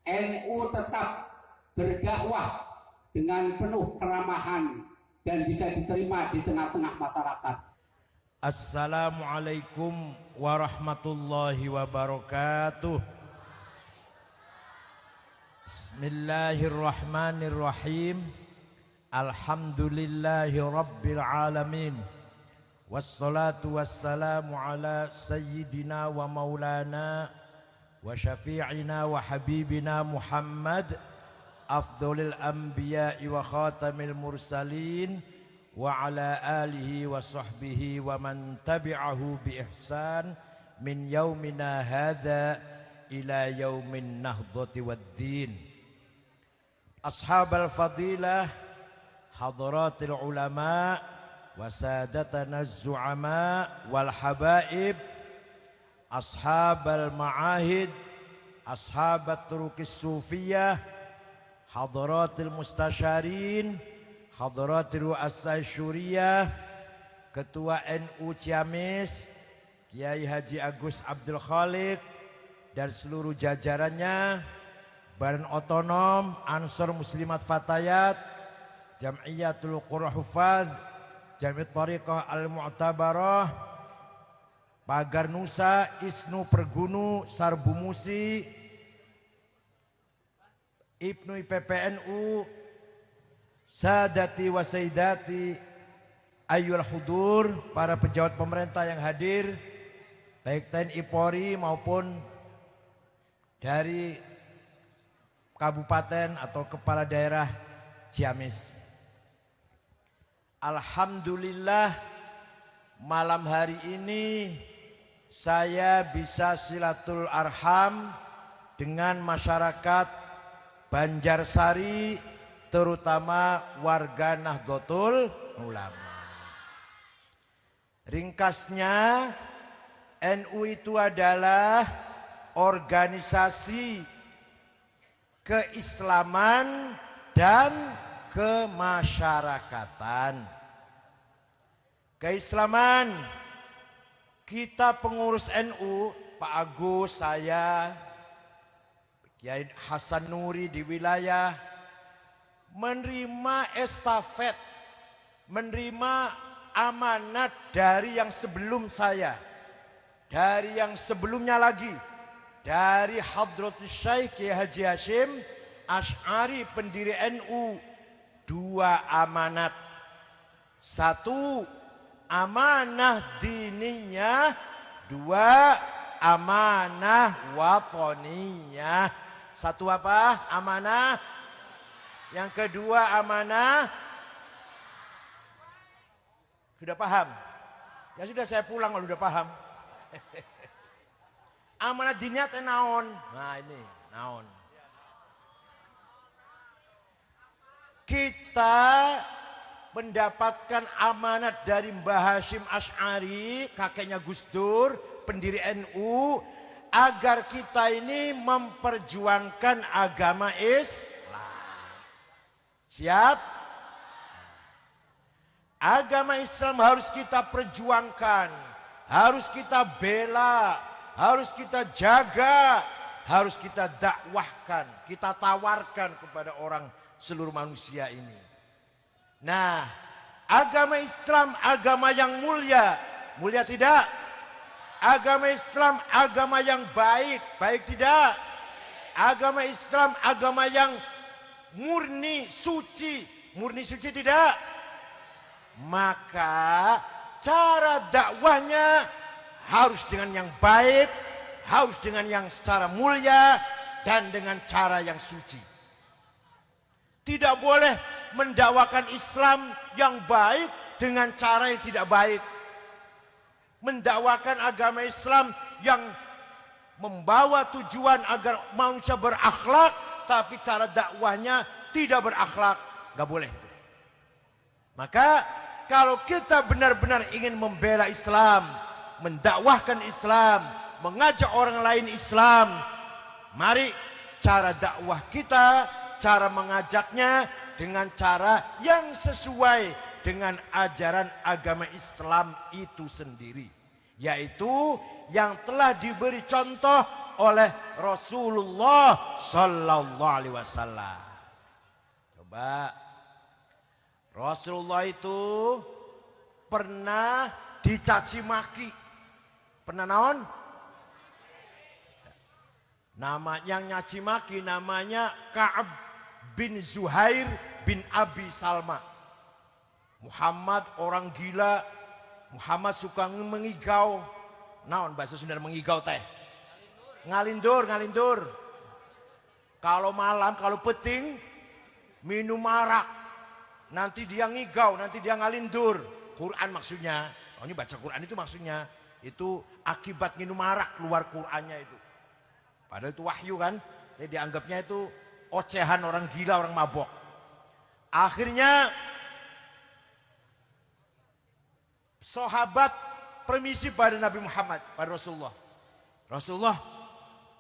NU tetap berdakwah dengan penuh keramahan dan bisa diterima di tengah-tengah masyarakat. Assalamualaikum warahmatullahi wabarakatuh. Bismillahirrahmanirrahim. Alhamdulillahi rabbil alamin. Wassalatu wassalamu ala sayyidina wa maulana wa syafi'ina wa habibina Muhammad afdolil anbiya'i wa khatamil mursalin wa ala alihi wa sahbihi wa man tabi'ahu bi ihsan min yaumina hadha ila yaumin nahdati waddin. Ashabal fadilah, hadratil ulama wa sadatana zu'ama wal habaib, ashabal ma'ahid, ashabat turukis sufiyah, hadratil mustasyarin, hadratil ru'asai syuriyah, Ketua NU Ciamis Kiai Haji Agus Abdul Khaliq dan seluruh jajarannya, Badan Otonom Ansor Muslimat Fatayat, Jam'iyatul Qurra Hufadz, Jami'at Thariqah Al-Mu'tabarah, Pagar Nusa, Isnu Pergunu, Sarbu Musi, Ibnu IPPNU, Sadati wa Sayyidati, Ayyul Hudur, para pejabat pemerintah yang hadir, baik TNI Polri maupun dari kabupaten atau kepala daerah Ciamis. Alhamdulillah malam hari ini saya bisa silatul arham dengan masyarakat Banjarsari, terutama warga Nahdlatul Ulama. Ringkasnya, NU itu adalah organisasi keislaman dan kemasyarakatan. Keislaman, kita pengurus NU, Pak Agus, saya, Kiai Hasan Nuri di wilayah, menerima estafet, menerima amanat dari yang sebelum saya, dari yang sebelumnya lagi, dari Hadratus Syekh Kiai Haji Hashim Asy'ari pendiri NU, 2 amanat. 1 amanah diniyah, 2 amanah watoniyah. 1 apa? Amanah. Yang kedua amanah. Sudah paham? Ya sudah, saya pulang kalau sudah paham. Amanah diniyah teh naon? Nah ini naon. Kita mendapatkan amanat dari Mbah Hashim Asy'ari, kakeknya Gus Dur, pendiri NU, agar kita ini memperjuangkan agama Islam. Siap? Agama Islam harus kita perjuangkan, harus kita bela, harus kita jaga, harus kita dakwahkan, kita tawarkan kepada orang seluruh manusia ini. Nah, agama Islam agama yang mulia, mulia tidak? Agama Islam agama yang baik, baik tidak? Agama Islam agama yang murni suci tidak? Maka cara dakwahnya harus dengan yang baik, harus dengan yang secara mulia, dan dengan cara yang suci. Tidak boleh mendakwakan Islam yang baik dengan cara yang tidak baik. Mendakwakan agama Islam yang membawa tujuan agar manusia berakhlak, tapi cara dakwahnya tidak berakhlak, nggak boleh. Maka kalau kita benar-benar ingin membela Islam, mendakwahkan Islam, mengajak orang lain Islam, mari cara dakwah kita, cara mengajaknya dengan cara yang sesuai dengan ajaran agama Islam itu sendiri, yaitu yang telah diberi contoh oleh Rasulullah Sallallahu Alaihi Wasallam. Coba, Rasulullah itu pernah dicaci maki. Pernah naon? Nama yang nyaci maki namanya Ka'ab bin Zuhair bin Abi Salma. Muhammad orang gila, Muhammad suka mengigau. Naon bahasa Sunda mengigau teh? Ngalindur, ngalindur. Kalau malam, kalau peting, minum arak. Nanti dia ngigau, nanti dia ngalindur. Quran maksudnya. Oh, ini baca Quran itu maksudnya. Itu akibat minum arak keluar Qurannya itu. Padahal itu wahyu kan. Jadi dianggapnya itu ocehan orang gila, orang mabok. Akhirnya sahabat permisi pada Nabi Muhammad, pada Rasulullah. Rasulullah,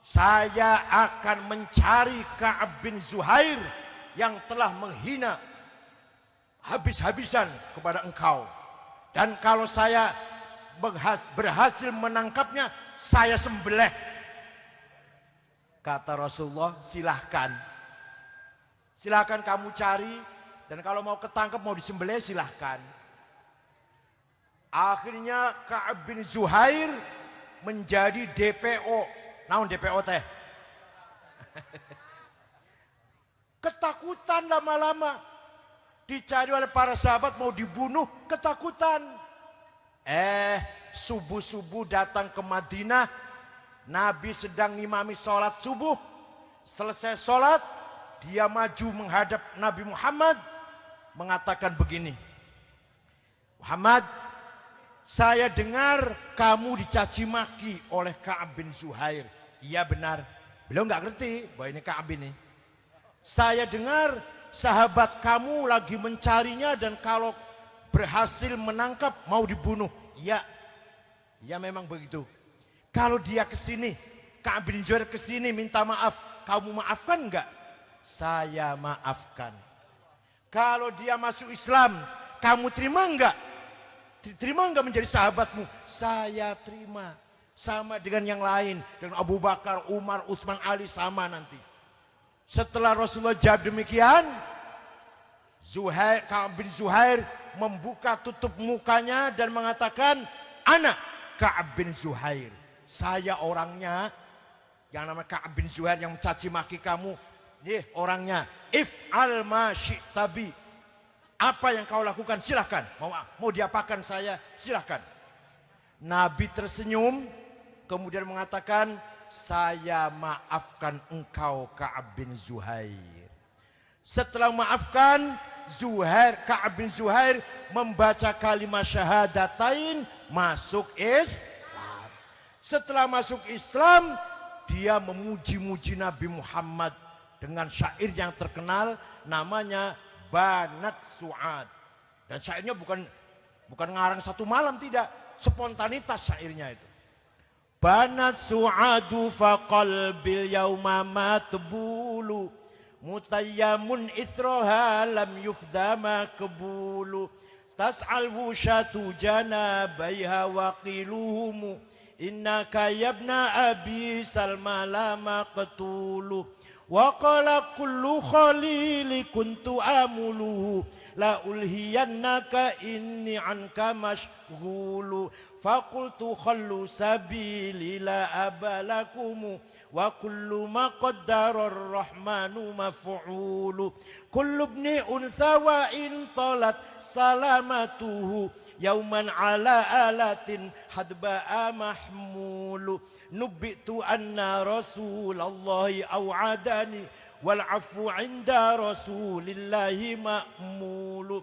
saya akan mencari Ka'ab bin Zuhair yang telah menghina habis-habisan kepada engkau. Dan kalau saya berhasil menangkapnya, saya sembelih. Kata Rasulullah, silahkan. Silahkan kamu cari. Dan kalau mau ketangkep, mau disembelih, silahkan. Akhirnya Ka'ab bin Zuhair menjadi DPO. Naon DPO teh? Ketakutan lama-lama. Dicari oleh para sahabat mau dibunuh, ketakutan. Subuh-subuh datang ke Madinah. Nabi sedang ngimami sholat subuh. Selesai sholat, dia maju menghadap Nabi Muhammad. Mengatakan begini, Muhammad, saya dengar kamu dicaci maki oleh Ka'ab bin Zuhair. Iya benar. Beliau nggak ngerti bahwa ini Ka'ab ini. Saya dengar sahabat kamu lagi mencarinya dan kalau berhasil menangkap mau dibunuh. Iya, iya memang begitu. Kalau dia kesini, Ka'ab bin Zuhair kesini minta maaf, kamu maafkan enggak? Saya maafkan. Kalau dia masuk Islam, kamu terima enggak? Terima enggak menjadi sahabatmu? Saya terima. Sama dengan yang lain, dengan Abu Bakar, Umar, Utsman, Ali sama nanti. Setelah Rasulullah jawab demikian, Ka'ab bin Zuhair membuka tutup mukanya dan mengatakan, Ana Ka'ab bin Zuhair. Saya orangnya, yang namanya Ka'ab bin Zuhair yang mencaci maki kamu. Nih orangnya, if'al ma syi'tabi. Apa yang kau lakukan silahkan. Mau diapakan saya silahkan. Nabi tersenyum, kemudian mengatakan, saya maafkan engkau Ka'ab bin Zuhair. Setelah maafkan, Ka'ab bin Zuhair membaca kalimat syahadatain, masuk Islam. Setelah masuk Islam, dia memuji-muji Nabi Muhammad dengan syair yang terkenal namanya Banat Su'ad. Dan syairnya bukan ngarang satu malam, tidak, spontanitas syairnya itu. Banat su'adu faqalbil yawma matbulu mutayyamun itroha lam yufda makbulu tas'al wushatu janabaiha waqiluhumu innaka yabna abi salma la maqtulu wa qala kullu khalili kuntu amuluhu la ulhiyannaka inni anka mashghulu Fakultu khallu sabili la abalakumu wa kullu ma qaddara ar-rahmanu maf'ulu kullu ibni untha wa in talat salamatuhu yauman ala alatin hadba'a mahmulu nubbitu anna rasulallahi aw'adani wal afu 'inda rasulillahi ma'mulu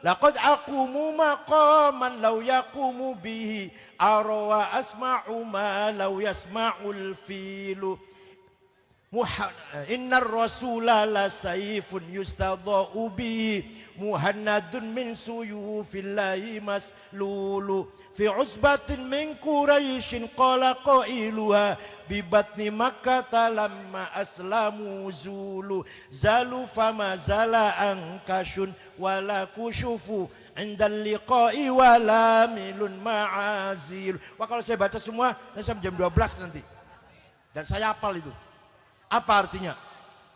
Laqad aqumu maqaman law yaqumu bihi arwa asma'u ma law yasma'ul filu innar rasula la sayfun yustadha'u bihi muhannadun min suyufillahi maslulu fi usbatin min quraishin qala qailuha bibatni makkah lamma aslamu zulu zalu fama zala ankashun wala kushufu indal liqa'i walamilun ma'azil. Wah, kalau saya baca semua sampai jam 12 nanti. Dan saya hafal itu. Apa artinya?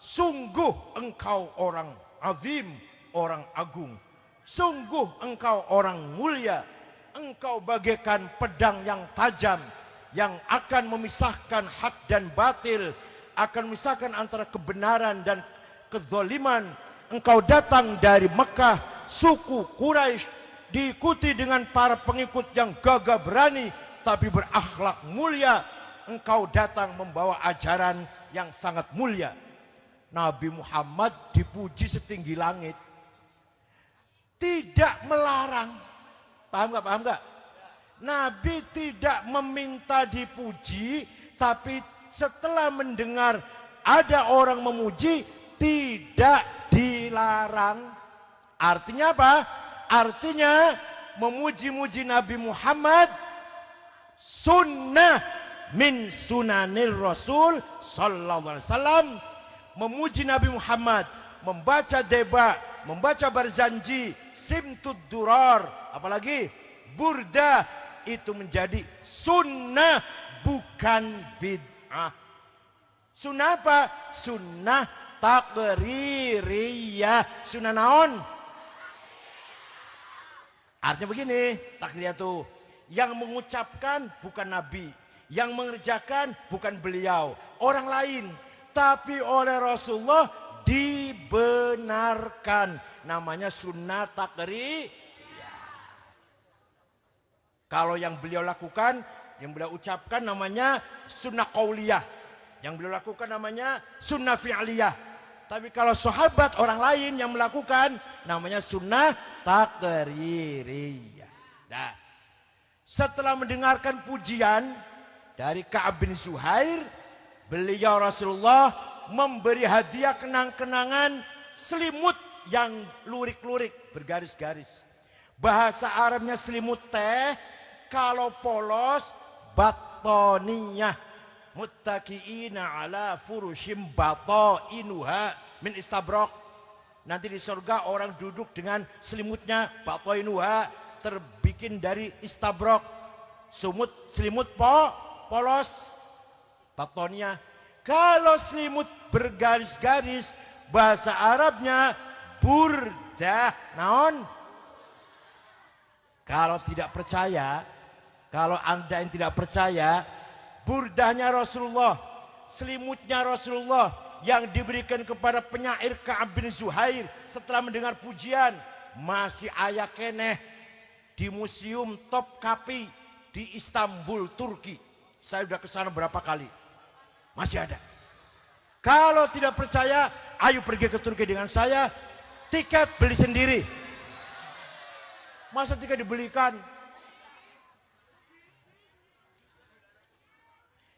Sungguh engkau orang azim, orang agung. Sungguh engkau orang mulia. Engkau bagaikan pedang yang tajam yang akan memisahkan hak dan batil, akan memisahkan antara kebenaran dan kezaliman. Engkau datang dari Mekah, suku Quraisy, diikuti dengan para pengikut yang gagah berani tapi berakhlak mulia. Engkau datang membawa ajaran yang sangat mulia. Nabi Muhammad dipuji setinggi langit, tidak melarang. Paham gak? Paham gak? Nabi tidak meminta dipuji, tapi setelah mendengar ada orang memuji, tidak dilarang. Artinya apa? Artinya memuji-muji Nabi Muhammad sunnah min sunanil Rasul sallallahu alaihi wasallam. Memuji Nabi Muhammad, membaca deba, membaca barzanji, simtud durar, apalagi burda, itu menjadi sunnah, bukan bid'ah. Sunnah apa? Sunnah takririyah. Sunnah naon? Artinya begini, takririyah itu yang mengucapkan bukan Nabi, yang mengerjakan bukan beliau, orang lain, tapi oleh Rasulullah dibenarkan. Namanya sunnah takririyah. Kalau yang beliau lakukan, yang beliau ucapkan namanya sunnah qauliyah. Yang beliau lakukan namanya sunnah fi'liyah. Tapi kalau sahabat orang lain yang melakukan, namanya sunnah takririyah. Nah, setelah mendengarkan pujian dari Ka'ab bin Zuhair, beliau Rasulullah memberi hadiah kenang-kenangan selimut yang lurik-lurik bergaris-garis. Bahasa Arabnya selimut teh, kalau polos batoniyah, muttaqiina ala furushim batoinuha min istabrok. Nanti di surga orang duduk dengan selimutnya batoinuha, terbikin dari istabrok. Selimut polos batoniyah. Kalau selimut bergaris-garis, bahasa Arabnya burdah. Naon? Kalau tidak percaya, kalau Anda yang tidak percaya, burdahnya Rasulullah, selimutnya Rasulullah yang diberikan kepada penyair Ka'ab bin Zuhair setelah mendengar pujian, masih aya keneh di Museum Topkapi di Istanbul, Turki. Saya sudah ke sana berapa kali. Masih ada. Kalau tidak percaya, ayo pergi ke Turki dengan saya. Tiket beli sendiri. Masa tiket dibelikan?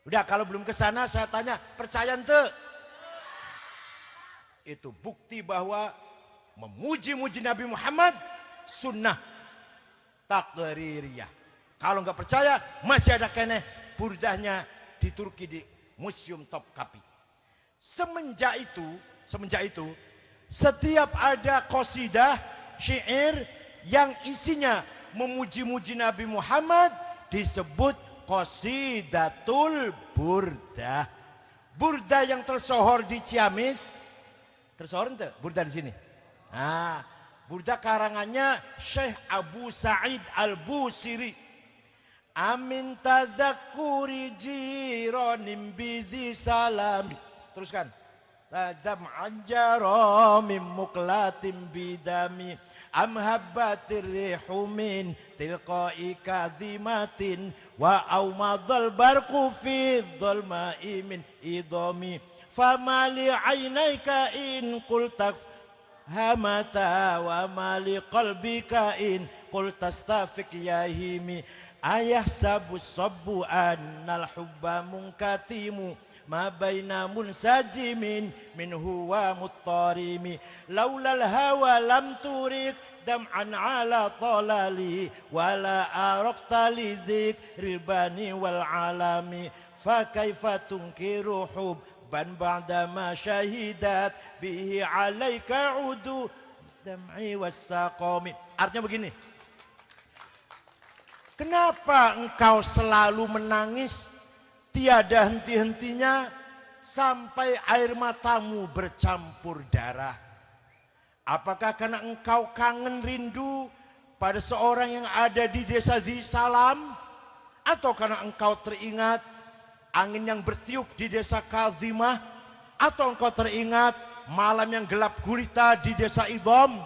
Udah, kalau belum ke sana saya tanya, percaya ente? Itu bukti bahwa memuji-muji Nabi Muhammad sunnah takririyah. Kalau nggak percaya, masih ada keneh burdahnya di Turki di Museum Topkapi. Semenjak itu setiap ada qasidah syair yang isinya memuji-muji Nabi Muhammad disebut qasidatul burdah. Burdah yang tersohor di Ciamis, tersohor ente burdah di sini. Nah, burdah karangannya Syekh Abu Sa'id Al-Busiri. Amin tadzakuri jironim bidhi salami. Teruskan. Tajam anjaro mim muklatim bidami. Am habbatir rihu min tilqa'i kadhimatin wa aumadal barqu fi dhulma'i min idami famali aynaika in qultak hamata wa mali qalbika in qultastafik yahimi ayahsabu sabbu annal hubba munkatimu ma baina munsajimin min huwa muttarimi laulal hawa lam turik dam'an ala talali wala araqta li dzikril bani wal alami fa kaifa tunkiru hubban ba'da ma syahidat bihi alaika udu dam'i was saqami. Artinya begini. Kenapa engkau selalu menangis tiada henti-hentinya sampai air matamu bercampur darah? Apakah karena engkau kangen rindu pada seorang yang ada di desa di Salam? Atau karena engkau teringat angin yang bertiup di desa Kazimah? Atau engkau teringat malam yang gelap gulita di desa Idom?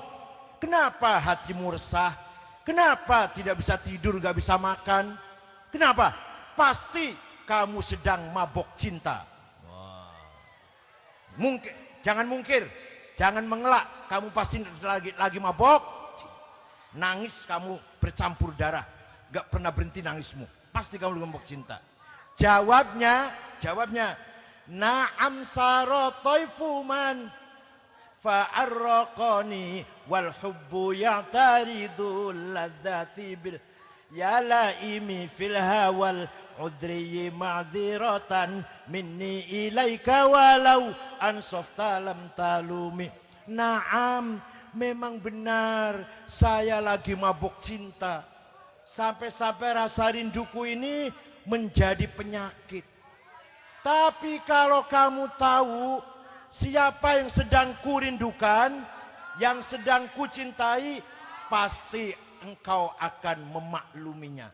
Kenapa hatimu resah? Kenapa tidak bisa tidur, gak bisa makan? Kenapa? Pasti kamu sedang mabok cinta. Mungkin, jangan mungkir, jangan mengelak. Kamu pasti lagi mabok. Nangis kamu bercampur darah, gak pernah berhenti nangismu. Pasti kamu lagi mabok cinta. Jawabnya, na'am sarotoifu man fa'arraqani wal hubbu ya'taridul ladzati bil ya laimi fil hawal udri ma'dziratan minni ilaika walau ansafta lam talumi. Naam, memang benar saya lagi mabuk cinta. Sampai-sampai rasa rinduku ini menjadi penyakit. Tapi kalau kamu tahu siapa yang sedang kurindukan, yang sedang kucintai, pasti engkau akan memakluminya.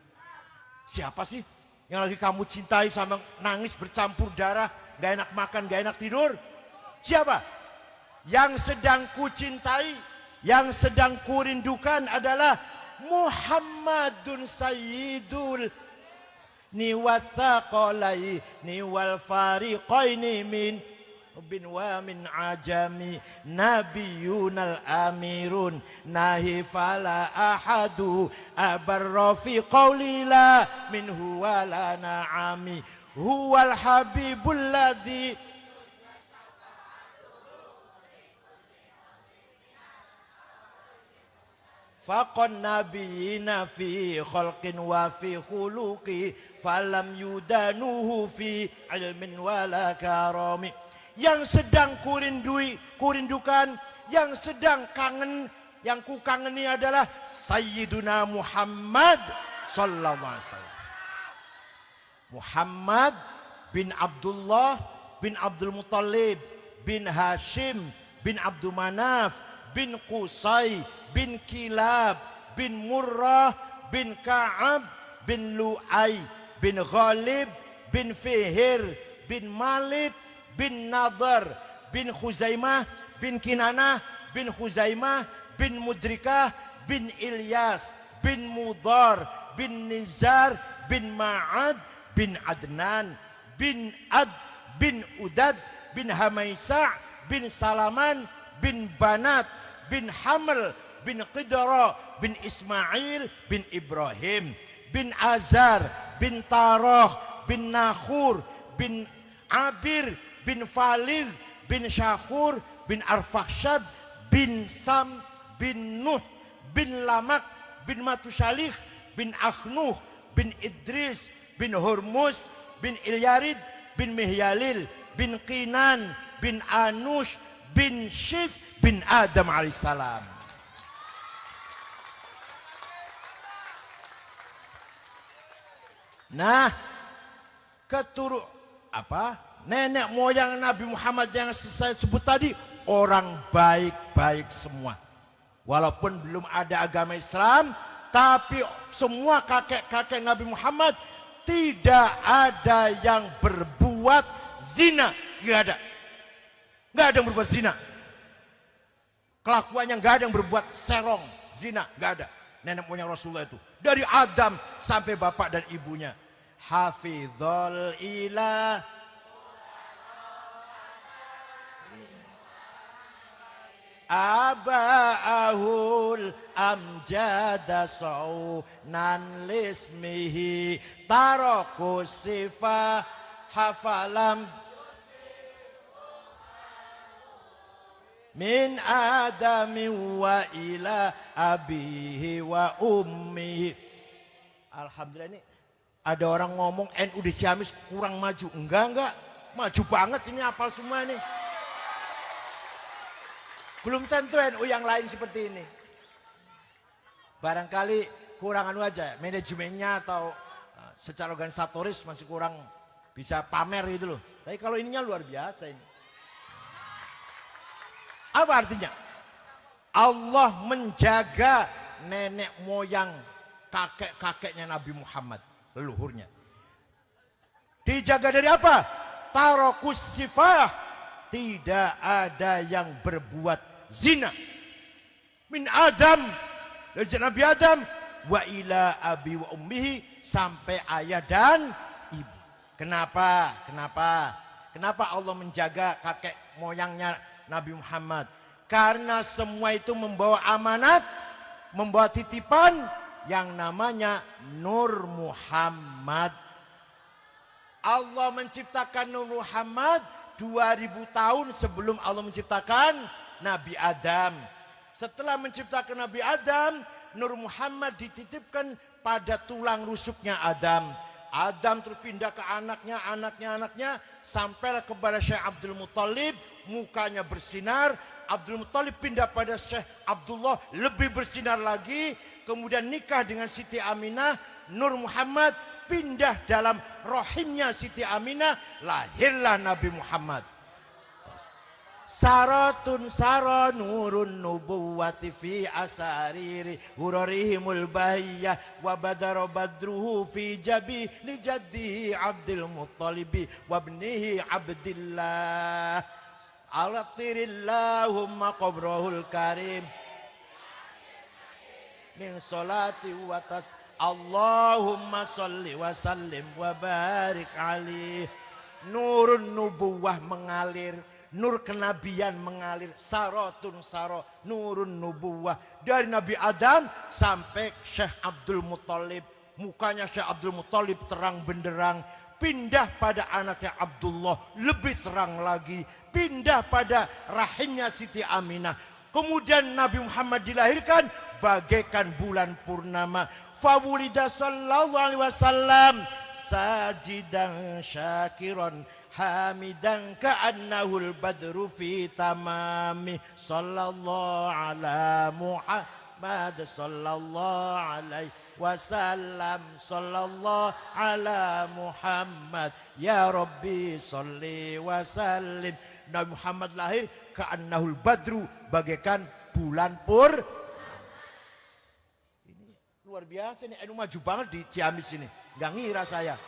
Siapa sih yang lagi kamu cintai sama nangis bercampur darah, gak enak makan, gak enak tidur? Siapa? Yang sedang kucintai, yang sedang kurindukan adalah Muhammadun Sayyidul niwathaqalai niwal fariqaini min bin wa min ajami nabiyunal amirun nahi fala ahadu abarra fi qawli la minhu wala na'ami huwal habibul ladzi faqan nabiyina fi khalqin wa fi khuluqi falam yudanuhu fi ilmin wala karami. Yang sedang kurindukan, yang sedang kangen, yang ku kangeni adalah Sayyiduna Muhammad sallallahu alaihi wasallam. Muhammad bin Abdullah bin Abdul Muttalib bin Hashim bin Abdul Manaf bin Qusay bin Kilab bin Murrah bin Ka'ab bin Lu'ay bin Ghalib bin Fihir bin Malik bin Nadar bin Khuzaimah bin Kinanah bin Khuzaimah bin Mudrikah bin Ilyas bin Mudar bin Nizar bin Ma'ad bin Adnan bin Ad bin Udad bin Hamaisa bin Salaman bin Banat bin Haml bin Qidra bin Ismail bin Ibrahim bin Azar bin Tarah bin Nakhur bin Abir bin Falil bin Syakur bin Arfakhshad bin Sam bin Nuh bin Lamak bin Matusalih bin Akhnuh bin Idris bin Hormuz bin Ilyarid bin Mihyalil bin Qinan bin Anush bin Syith bin Adam alaihissalam. Nah, nenek moyang Nabi Muhammad yang saya sebut tadi orang baik-baik semua. Walaupun belum ada agama Islam, tapi semua kakek-kakek Nabi Muhammad tidak ada yang berbuat zina, nggak ada. Nggak ada yang berbuat zina. Kelakuannya nggak ada yang berbuat serong, zina, nggak ada. Nenek moyang Rasulullah itu dari Adam sampai bapak dan ibunya. Hafizul ilah aba'ahul amjada saunan lismihi taraku sifah hafalam min adami wa ila abihi wa ummihi. Alhamdulillah, ini ada orang ngomong NU di Ciamis kurang maju. Enggak, maju banget, ini hafal semua nih. Belum tentu NU yang lain seperti ini. Barangkali kurang anu aja, manajemennya atau secara organisatoris masih kurang bisa pamer gitu loh. Tapi kalau ininya luar biasa ini. Apa artinya? Allah menjaga nenek moyang kakek-kakeknya Nabi Muhammad, leluhurnya. Dijaga dari apa? Tarokus sifah. Tidak ada yang berbuat zina. Min Adam, dari Nabi Adam, wa ila abi wa ummihi, sampai ayah dan ibu. Kenapa? Kenapa Allah menjaga kakek moyangnya Nabi Muhammad? Karena semua itu membawa amanat, membawa titipan yang namanya Nur Muhammad. Allah menciptakan Nur Muhammad 2000 tahun sebelum Allah menciptakan Nabi Adam. Setelah menciptakan Nabi Adam, Nur Muhammad dititipkan pada tulang rusuknya Adam. Adam terus pindah ke anaknya, sampailah kepada Syekh Abdul Muthalib, mukanya bersinar. Abdul Muthalib pindah pada Syekh Abdullah, lebih bersinar lagi. Kemudian nikah dengan Siti Aminah. Nur Muhammad pindah dalam rahimnya Siti Aminah, lahirlah Nabi Muhammad. Saratun sara nurun nubuwati fi asariri hurarihimul bahiyah wa badara badruhu fi jabi li jaddi Abdul Muttalibi wa ibnihi Abdillah alatirillahumma qabrahul karim min salati wa tas Allahumma salli wa sallim wa barik alaihi. Nurun nubuwah mengalir, nur kenabian mengalir, sarotun saro, nurun nubuwah, dari Nabi Adam sampai Syekh Abdul Muthalib. Mukanya Syekh Abdul Muthalib terang benderang. Pindah pada anaknya Abdullah, lebih terang lagi. Pindah pada rahimnya Siti Aminah. Kemudian Nabi Muhammad dilahirkan bagaikan bulan purnama. Fawulida sallallahu alaihi wasallam sajidan syakiran hamidan ka'annahul badru fi tamami. Sallallahu ala Muhammad sallallahu alaihi wasallam. Sallallahu ala Muhammad ya Rabbi salli wasallim. Nabi Muhammad lahir ka'annahul badru, bagaikan bulan pur. Ini luar biasa nih, maju banget di Ciamis ini. Gak ngira saya.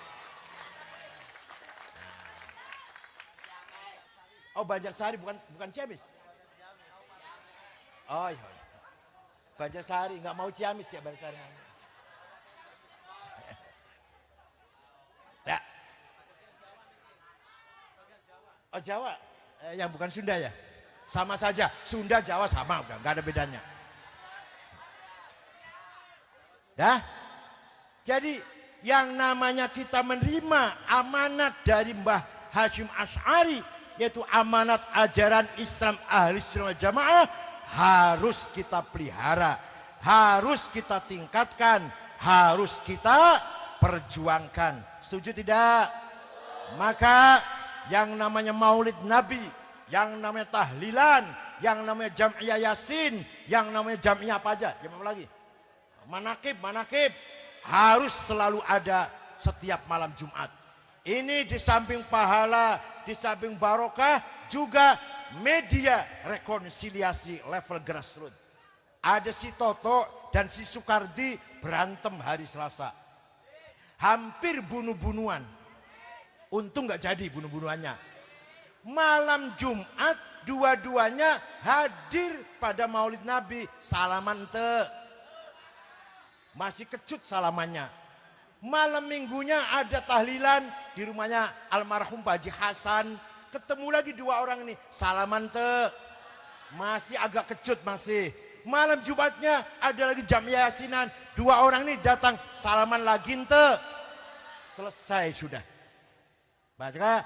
Oh, Banjarsari, bukan Ciamis. Oh iya. Banjarsari, nggak mau Ciamis ya Banjarsari. Ya. Oh Jawa, yang bukan Sunda ya. Sama saja, Sunda Jawa sama, udah nggak ada bedanya. Dah. Jadi yang namanya kita menerima amanat dari Mbah Hasyim Asy'ari, yaitu amanat ajaran Islam Ahli Sunnah wal Jamaah, harus kita pelihara, harus kita tingkatkan, harus kita perjuangkan. Setuju tidak? Maka yang namanya Maulid Nabi, yang namanya tahlilan, yang namanya Jam'iyah Yasin, yang namanya Jam'iyah apa aja? Jam'iyah apa lagi? Manakib harus selalu ada setiap malam Jumat. Ini di samping pahala, di samping barokah, juga media rekonsiliasi level grassroots. Ada si Toto dan si Soekardi berantem hari Selasa. Hampir bunuh-bunuhan. Untung nggak jadi bunuh-bunuhannya. Malam Jumat dua-duanya hadir pada Maulid Nabi, salaman te. Masih kecut salamannya. Malam minggunya ada tahlilan di rumahnya almarhum Pak Haji Hasan. Ketemu lagi dua orang ini, salaman te. Masih agak kecut masih. Malam Jumatnya ada lagi Jam'iyah Yasinan. Dua orang ini datang, salaman lagi te. Selesai sudah. Maka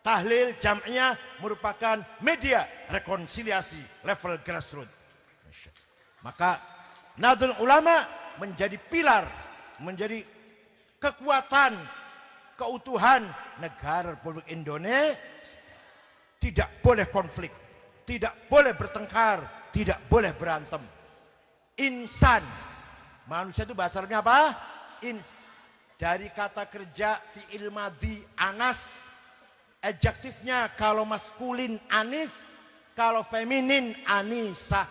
tahlil Jam'iyah merupakan media rekonsiliasi level grassroots. Maka Nahdlatul Ulama menjadi pilar, menjadi kekuatan, keutuhan negara Republik Indonesia. Tidak boleh konflik, tidak boleh bertengkar, tidak boleh berantem. Insan. Manusia itu bahasa Arabnya apa? Dari kata kerja fi'il madhi anas. Adjektifnya kalau maskulin anis, kalau feminin anisah.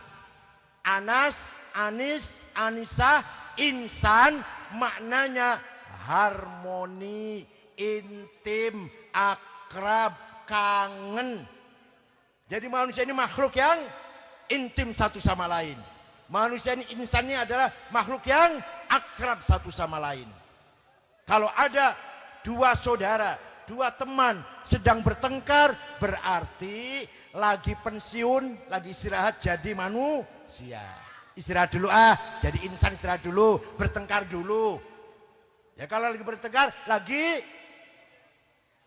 Anas, anis, anisah, insan maknanya harmoni, intim, akrab, kangen. Jadi manusia ini makhluk yang intim satu sama lain. Manusia ini insannya adalah makhluk yang akrab satu sama lain. Kalau ada dua saudara, dua teman sedang bertengkar, berarti lagi pensiun, lagi istirahat jadi manusia. Istirahat dulu jadi insan istirahat dulu, bertengkar dulu. Ya kalau lagi bertengkar,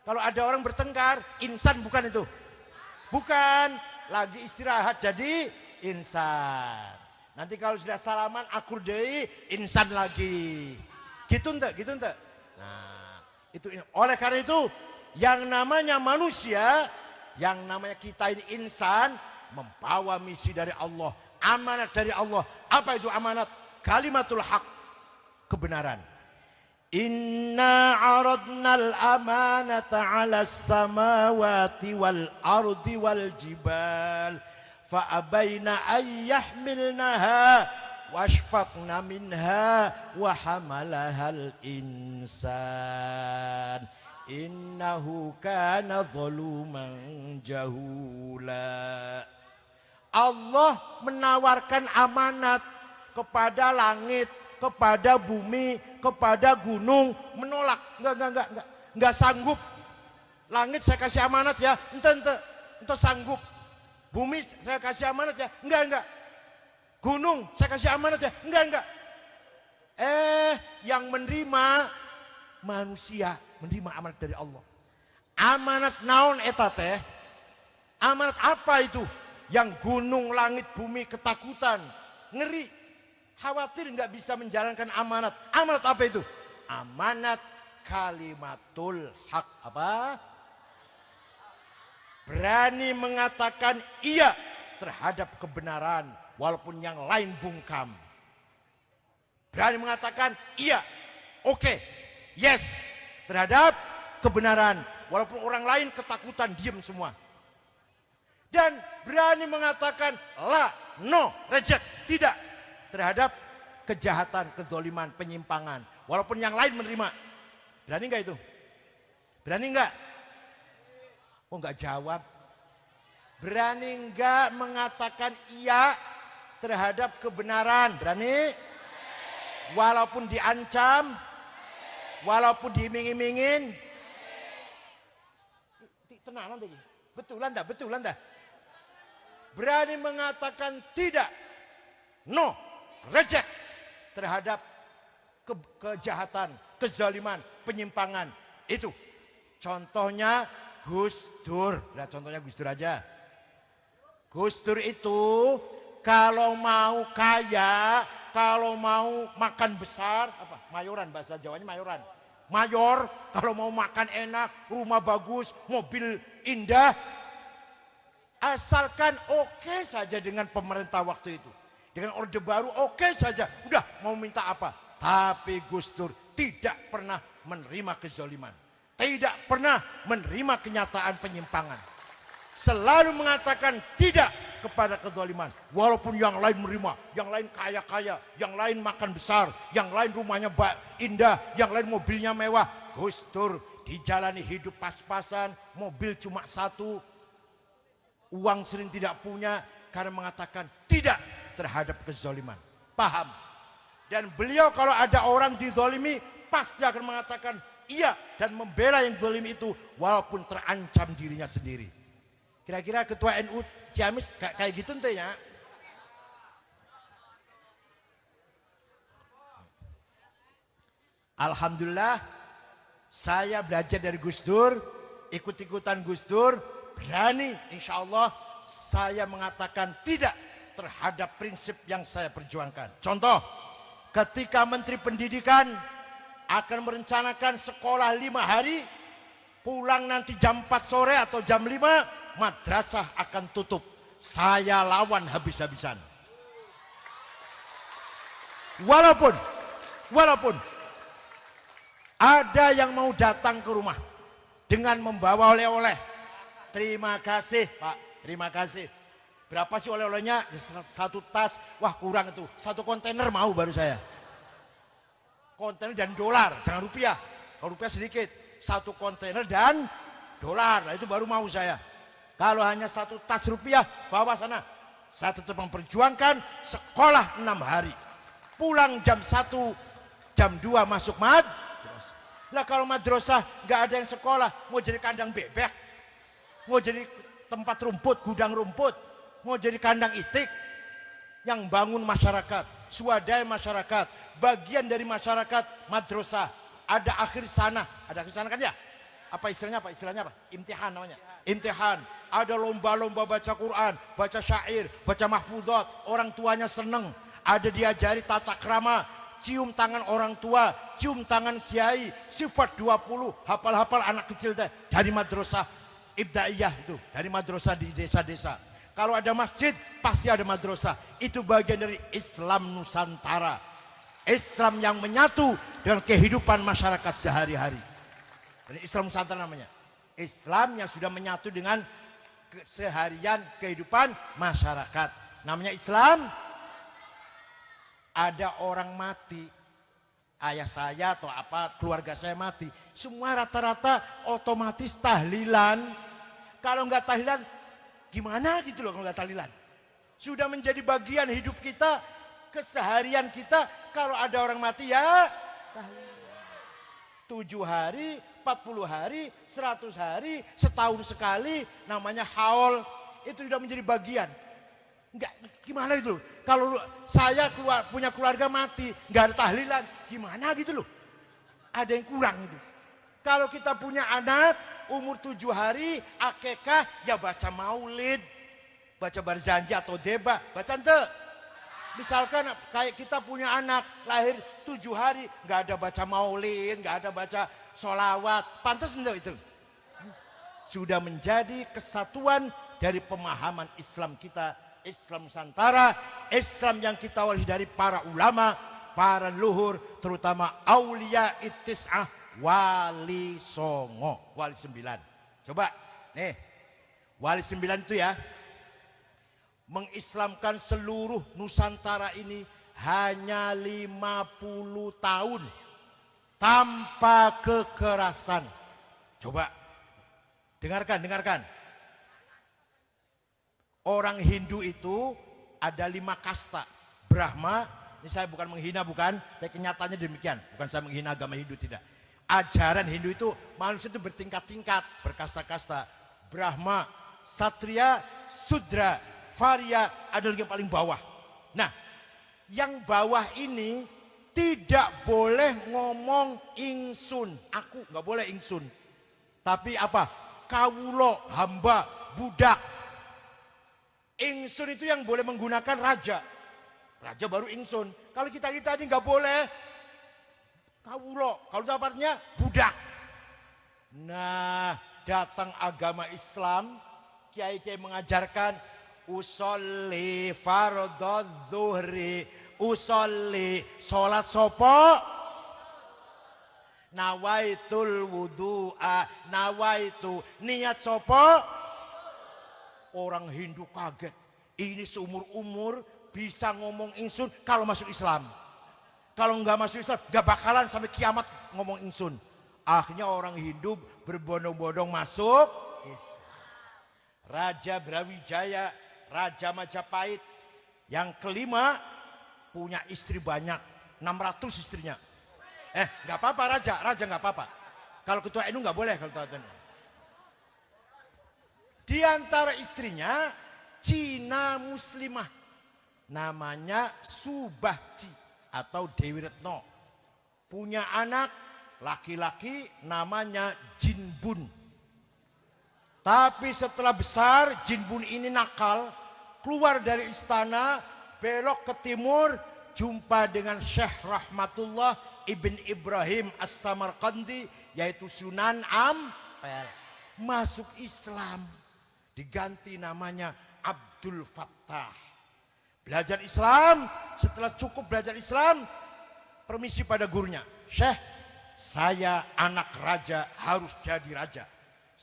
kalau ada orang bertengkar, insan bukan itu. Bukan, lagi istirahat jadi insan. Nanti kalau sudah salaman akur deui, insan lagi. Gitu ente? Nah, itu oleh karena itu yang namanya manusia, yang namanya kita ini insan, membawa misi dari Allah, amanat dari Allah. Apa itu amanat? Kalimatul haq, kebenaran. Inna aradnal amanata 'alas samawati wal ardi wal jibal fa abaina ay yahmilnaha washfaqna minha wa hamalahal insan innahu kana zaluman jahula. Allah menawarkan amanat kepada langit, kepada bumi, kepada gunung, menolak. Enggak sanggup. Langit saya kasih amanat ya, ente sanggup. Bumi saya kasih amanat ya, enggak. Gunung saya kasih amanat ya, enggak. Yang menerima manusia, menerima amanat dari Allah. Amanat naon eta teh? Amanat apa itu? Yang gunung, langit, bumi ketakutan, ngeri, khawatir nggak bisa menjalankan amanat. Amanat apa itu? Amanat kalimatul haq. Apa? Berani mengatakan iya terhadap kebenaran walaupun yang lain bungkam. Berani mengatakan iya, oke, yes terhadap kebenaran walaupun orang lain ketakutan, diam semua. Dan berani mengatakan la, no, reject, tidak terhadap kejahatan, kezaliman, penyimpangan walaupun yang lain menerima. Berani enggak itu? Berani enggak? Oh enggak jawab. Berani enggak mengatakan iya terhadap kebenaran? Berani? Walaupun diancam, walaupun diiming-imingin. Tenang nanti. Betulan dah? Berani mengatakan tidak, no, reject terhadap kejahatan, kezaliman, penyimpangan. Itu contohnya Gus Dur. Nah, contohnya Gus Dur aja. Gus Dur itu kalau mau kaya, kalau mau makan besar, apa? Mayoran, bahasa Jawanya mayoran. Mayor, kalau mau makan enak, rumah bagus, mobil indah, asalkan oke saja dengan pemerintah waktu itu. Dengan orde baru oke saja, udah mau minta apa. Tapi Gus Dur tidak pernah menerima kezaliman. Tidak pernah menerima kenyataan penyimpangan. Selalu mengatakan tidak kepada kezaliman. Walaupun yang lain menerima, yang lain kaya-kaya, yang lain makan besar, yang lain rumahnya indah, yang lain mobilnya mewah. Gus Dur dijalani hidup pas-pasan, mobil cuma satu, uang sering tidak punya karena mengatakan tidak terhadap kezaliman. Paham? Dan beliau kalau ada orang dizalimi pasti akan mengatakan iya dan membela yang zalim itu walaupun terancam dirinya sendiri. Kira-kira ketua NU Ciamis kayak gitu ente ya. Alhamdulillah saya belajar dari Gus Dur, ikut-ikutan Gus Dur, berani insya Allah saya mengatakan tidak terhadap prinsip yang saya perjuangkan. Contoh, ketika Menteri Pendidikan akan merencanakan sekolah 5 hari, pulang nanti jam 4 sore atau jam 5, madrasah akan tutup. Saya lawan habis-habisan. Walaupun ada yang mau datang ke rumah dengan membawa oleh-oleh. Terima kasih Pak, terima kasih. Berapa sih oleh-olehnya? Satu tas, wah kurang itu. Satu kontainer mau baru saya. Kontainer dan dolar, jangan rupiah. Kalau rupiah sedikit. Satu kontainer dan dolar, nah itu baru mau saya. Kalau hanya satu tas rupiah, bawa sana. Saya tetap memperjuangkan sekolah 6 hari. Pulang jam 1, jam 2 masuk madrasah. Lah kalau madrasah nggak ada yang sekolah, mau jadi kandang bebek, mau jadi tempat rumput, gudang rumput, mau jadi kandang itik. Yang bangun masyarakat, swadaya masyarakat, bagian dari masyarakat madrasah. Ada akhir sana kan ya? Apa istilahnya apa? Imtihan namanya. Imtihan. Ada lomba-lomba baca Quran, baca syair, baca mahfudzat. Orang tuanya seneng. Ada diajari tata krama, cium tangan orang tua, cium tangan kiai, sifat 20, hafal-hafal anak kecil teh dari madrasah ibtidaiyah itu, dari madrasah di desa-desa. Kalau ada masjid, pasti ada madrasah. Itu bagian dari Islam Nusantara. Islam yang menyatu dengan kehidupan masyarakat sehari-hari. Ini Islam Nusantara namanya. Islam yang sudah menyatu dengan keseharian kehidupan masyarakat. Namanya Islam. Ada orang mati, ayah saya atau apa keluarga saya mati, semua rata-rata otomatis tahlilan. Kalau nggak tahlilan gimana gitu loh, kalau nggak tahlilan sudah menjadi bagian hidup kita, keseharian kita. Kalau ada orang mati ya tahlilan. 7 hari, 40 hari, 100 hari, setahun sekali, namanya haul. Itu sudah menjadi bagian. Enggak, gimana gitu loh. Kalau saya punya keluarga mati, nggak ada tahlilan, gimana gitu loh. Ada yang kurang itu. Kalau kita punya anak umur 7 hari, akekah, ya baca maulid, baca barzanji atau deba, baca ente. Misalkan kayak kita punya anak lahir 7 hari, nggak ada baca maulid, nggak ada baca sholawat, pantas enggak itu? Sudah menjadi kesatuan dari pemahaman Islam kita. Islam Nusantara, Islam yang kita warisi dari para ulama, para luhur, terutama aulia ittis'ah, wali songo, wali 9. Coba, nih, wali 9 itu ya, mengislamkan seluruh Nusantara ini hanya 50 tahun, tanpa kekerasan. Coba, dengarkan. Orang Hindu itu ada 5 kasta. Brahma, ini saya bukan menghina, bukan, tapi kenyataannya demikian. Bukan saya menghina agama Hindu, tidak. Ajaran Hindu itu manusia itu bertingkat-tingkat, berkasta-kasta. Brahma, Satria, Sudra, Varya, ada lagi yang paling bawah. Nah, yang bawah ini tidak boleh ngomong ingsun. Aku nggak boleh ingsun. Tapi apa? Kawulo, hamba, budak. Ingsun itu yang boleh menggunakan raja. Raja baru ingsun. Kalau kita ini nggak boleh. Kawulo. Kalau itu artinya budak. Nah, datang agama Islam. Kiai-kiai mengajarkan. Usolli fardhu zuhri. Usolli. Sholat sopo. Nawaitul wudu'a. Nawaitu. Niat sopo. Orang Hindu kaget. Ini seumur-umur bisa ngomong ingsun kalau masuk Islam. Kalau nggak masuk Islam, nggak bakalan sampai kiamat ngomong ingsun. Akhirnya orang Hindu berbondong-bondong masuk Islam. Raja Brawijaya, Raja Majapahit, yang kelima punya istri banyak, 600 istrinya. Nggak apa-apa raja nggak apa-apa. Kalau ketua NU nggak boleh kalau ketua NU. Di antara istrinya Cina Muslimah, namanya Subahci atau Dewi Retno. Punya anak laki-laki namanya Jinbun. Tapi setelah besar Jinbun ini nakal, keluar dari istana, belok ke timur, jumpa dengan Syekh Rahmatullah Ibn Ibrahim As-Samarqandi, yaitu Sunan Ampel. Masuk Islam. Diganti namanya Abdul Fattah. Belajar Islam, setelah cukup belajar Islam, permisi pada gurunya, Syekh, saya anak raja harus jadi raja.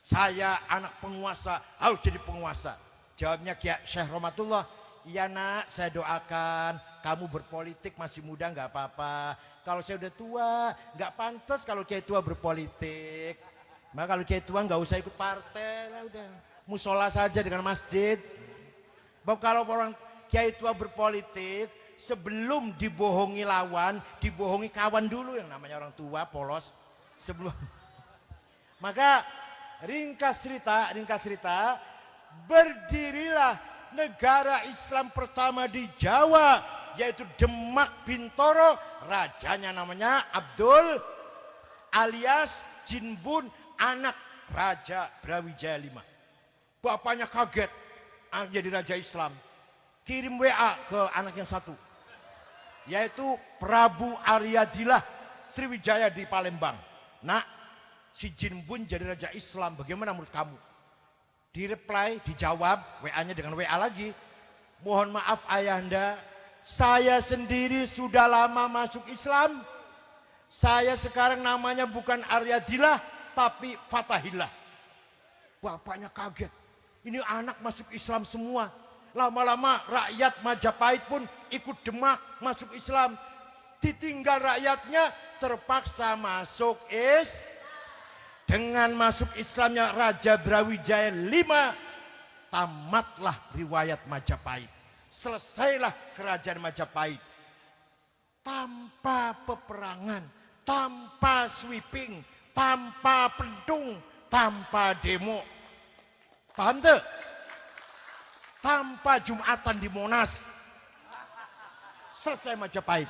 Saya anak penguasa harus jadi penguasa. Jawabnya Syekh Rahmatullah, iya nak, saya doakan kamu berpolitik masih muda nggak apa-apa. Kalau saya udah tua, nggak pantas kalau kiai tua berpolitik. Maka kalau kiai tua nggak usah ikut partai, lah udah musola saja dengan masjid. Bahwa kalau orang kiai tua berpolitik, sebelum dibohongi lawan, dibohongi kawan dulu, yang namanya orang tua polos. Sebelum maka ringkas cerita, berdirilah negara Islam pertama di Jawa, yaitu Demak Bintoro. Rajanya namanya Abdul alias Jinbun, anak Raja Brawijaya V. Bapaknya kaget jadi raja Islam, kirim WA ke anak yang satu, yaitu Prabu Aryadillah Sriwijaya di Palembang. Nak, si Jinbun jadi raja Islam, bagaimana menurut kamu? Direply, dijawab WA-nya dengan WA lagi, mohon maaf ayahanda, saya sendiri sudah lama masuk Islam. Saya sekarang namanya bukan Aryadillah tapi Fatahillah. Bapaknya kaget, ini anak masuk Islam semua. Lama-lama rakyat Majapahit pun ikut Demak masuk Islam. Ditinggal rakyatnya, terpaksa masuk Dengan masuk Islamnya Raja Brawijaya V, tamatlah riwayat Majapahit. Selesailah kerajaan Majapahit. Tanpa peperangan, tanpa sweeping, tanpa pendung, tanpa demo. Paham tuh? Tanpa Jumatan di Monas. Selesai Majapahit.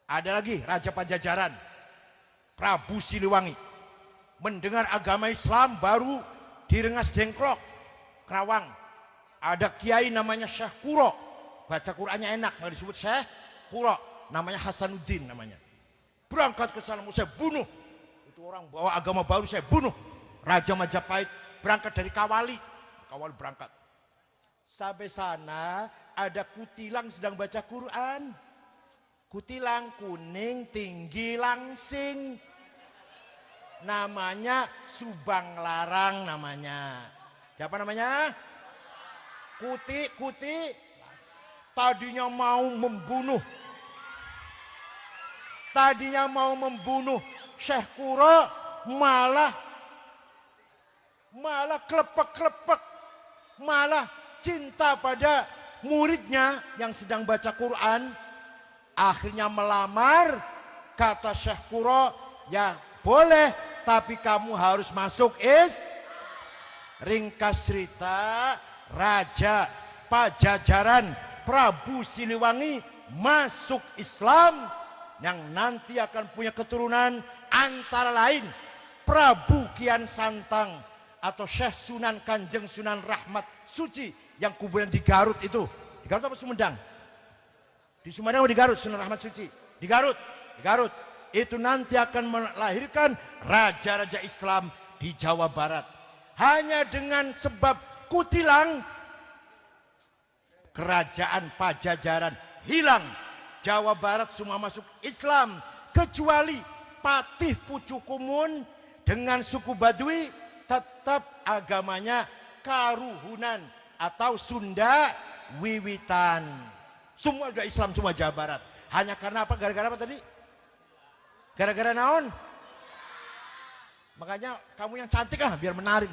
Ada lagi Raja Pajajaran, Prabu Siliwangi. Mendengar agama Islam baru di Rengas Dengklok, Kerawang. Ada kiai namanya Syekh Kuro. Baca Qur'annya enak, nggak disebut Syekh Kuro. Namanya Hasanuddin namanya. Berangkat ke sana, mau saya bunuh. Itu orang bawa agama baru, saya bunuh. Raja Majapahit berangkat dari Kawali. Kawali berangkat. Sampai sana ada kutilang sedang baca Quran. Kutilang kuning tinggi langsing. Namanya Subang Larang namanya. Siapa namanya? Kuti tadinya mau membunuh. Syekh Kuro, malah klepek-klepek, malah cinta pada muridnya yang sedang baca Quran. Akhirnya melamar. Kata Syekh Kuro, ya boleh, tapi kamu harus masuk Ringkas cerita, Raja Pajajaran Prabu Siliwangi masuk Islam, yang nanti akan punya keturunan antara lain Prabu Kian Santang atau Syekh Sunan Kanjeng Sunan Rahmat Suci yang kuburan di Garut itu. Di Garut apa Sumedang? Di Sumedang atau di Garut Sunan Rahmat Suci? Di Garut. Itu nanti akan melahirkan raja-raja Islam di Jawa Barat. Hanya dengan sebab kutilang, kerajaan Pajajaran hilang. Jawa Barat semua masuk Islam, kecuali Patih Pucukumun dengan suku Baduy tetap agamanya Karuhunan atau Sunda Wiwitan. Semua sudah Islam, semua Jawa Barat. Hanya karena apa? Gara-gara apa tadi? Gara-gara naon? Makanya kamu yang cantik biar menarik.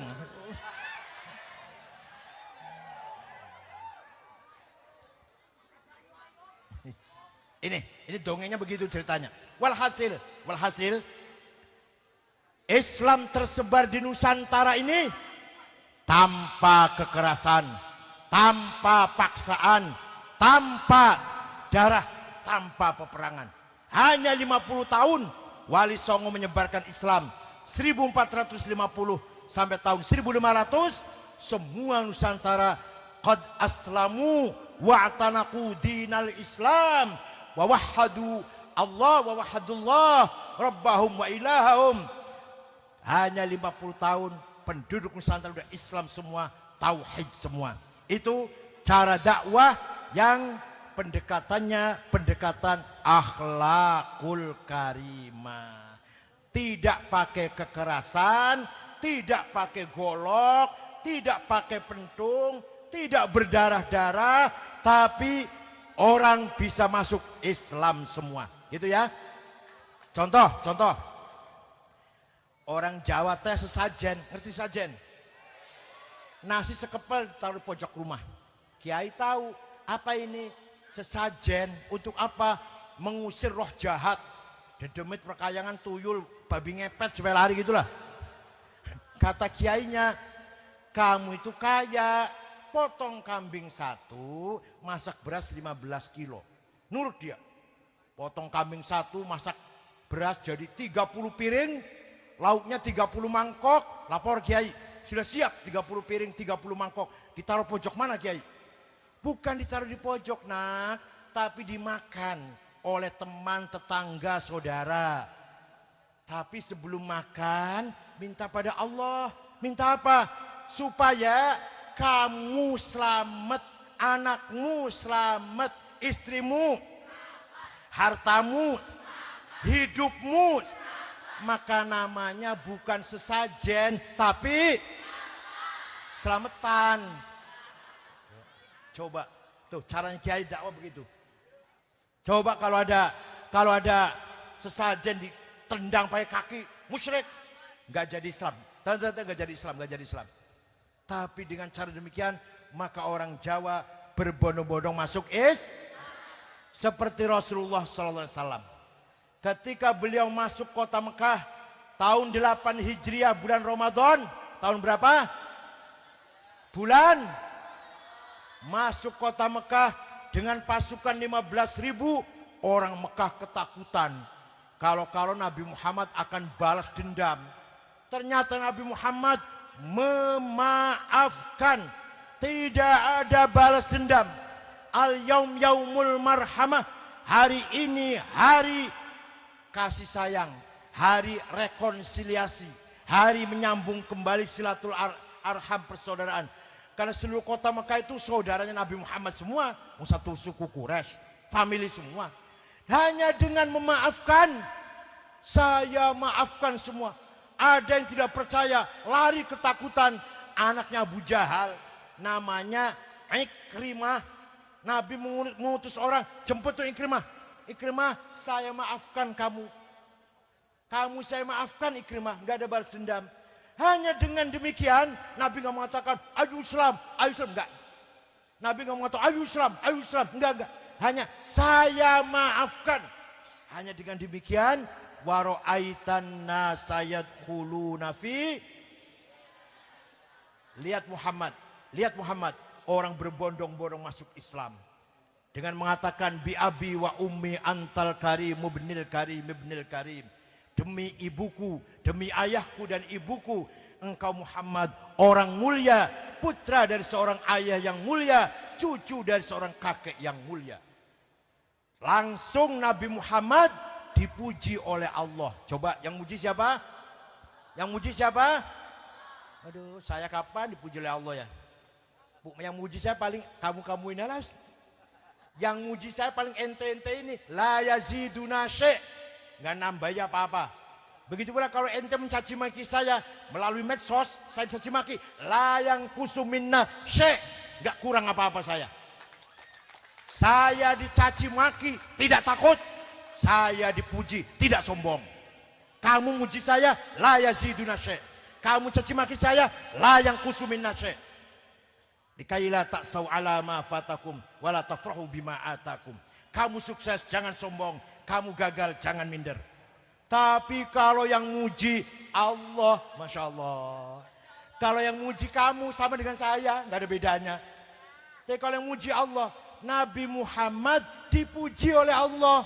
Ini dongengnya begitu ceritanya. Walhasil Islam tersebar di Nusantara ini tanpa kekerasan, tanpa paksaan, tanpa darah, tanpa peperangan. Hanya 50 tahun Wali Songo menyebarkan Islam. 1450 sampai tahun 1500 semua Nusantara qad aslamu wa'tanaku dinal Islam wa wahhadu Allah wa wahhadullah rabbahum wa ilahahum. Hanya 50 tahun penduduk Nusantara sudah Islam semua, tauhid semua. Itu cara dakwah yang pendekatannya pendekatan akhlakul karimah. Tidak pakai kekerasan, tidak pakai golok, tidak pakai pentung, tidak berdarah-darah, tapi orang bisa masuk Islam semua. Gitu ya. Contoh. Orang Jawa teh sesajen, ngerti sajen? Nasi sekepel taruh di pojok rumah. Kiai tahu apa ini? Sesajen untuk apa? Mengusir roh jahat. Dedemit perkayangan tuyul, babi ngepet supaya lari gitulah. Kata kiainya, kamu itu kaya, potong kambing 1, masak beras 15 kilo. Nurut dia. Potong kambing 1, masak beras jadi 30 piring, lauknya 30 mangkok. Lapor kiai, sudah siap 30 piring, 30 mangkok. Ditaruh pojok mana kiai? Bukan ditaruh di pojok nak, tapi dimakan oleh teman, tetangga, saudara. Tapi sebelum makan, minta pada Allah. Minta apa? Supaya kamu selamat, anakmu selamat, istrimu, hartamu, hidupmu. Maka namanya bukan sesajen, tapi selamatan. Coba, tuh caranya kiai dakwah begitu. Coba kalau ada sesajen ditendang pakai kaki, musyrik, nggak jadi Islam. Nggak jadi Islam. Tapi dengan cara demikian, maka orang Jawa berbondong-bondong masuk seperti Rasulullah SAW. Ketika beliau masuk kota Mekah tahun 8 Hijriah bulan Ramadan, tahun berapa? Bulan masuk kota Mekah dengan pasukan 15.000, orang Mekah ketakutan. Kalau Nabi Muhammad akan balas dendam. Ternyata Nabi Muhammad memaafkan. Tidak ada balas dendam. Al-yaum yaumul marhamah. Hari ini hari kasih sayang. Hari rekonsiliasi. Hari menyambung kembali silatul arham persaudaraan. Karena seluruh kota Mekah itu saudaranya Nabi Muhammad semua. Satu suku Quraisy, family semua. Hanya dengan memaafkan, saya maafkan semua. Ada yang tidak percaya, lari ketakutan. Anaknya Abu Jahal, namanya Ikrimah. Nabi mengutus orang, jemput tuh Ikrimah. Ikrimah, saya maafkan kamu. Kamu saya maafkan Ikrimah, nggak ada balas dendam. Hanya dengan demikian, Nabi nggak mengatakan, ayo Islam, enggak. Nabi nggak mengatakan, ayo Islam, enggak. Hanya saya maafkan. Hanya dengan demikian, waro'aitan nasayat khuluna fi. Lihat Muhammad, orang berbondong-bondong masuk Islam. Dengan mengatakan, bi abi wa ummi antal karim, ibnil karim. Demi ibuku, demi ayahku dan ibuku, engkau Muhammad orang mulia, putra dari seorang ayah yang mulia, cucu dari seorang kakek yang mulia. Langsung Nabi Muhammad dipuji oleh Allah. Coba yang muji siapa? Aduh, saya kapan dipuji oleh Allah ya? Yang muji saya paling kamu ini lah. Yang muji saya paling ente ini. La yaziduna syai'. Nggak nambah apa-apa. Begitu pula kalau ente mencaci maki saya melalui medsos, saya caci maki, la yang kusuminna syekh, nggak kurang apa-apa saya. Saya dicaci maki tidak takut, saya dipuji tidak sombong. Kamu muji saya, la yaziduna syekh. Kamu caci maki saya, la yang kusuminna syekh. Dikaila taksau ala ma fatakum wala tafrahu bima atakum. Kamu sukses jangan sombong. Kamu gagal, jangan minder. Tapi kalau yang muji Allah, Masya Allah. Kalau yang muji kamu sama dengan saya, nggak ada bedanya. Tapi kalau yang muji Allah, Nabi Muhammad dipuji oleh Allah.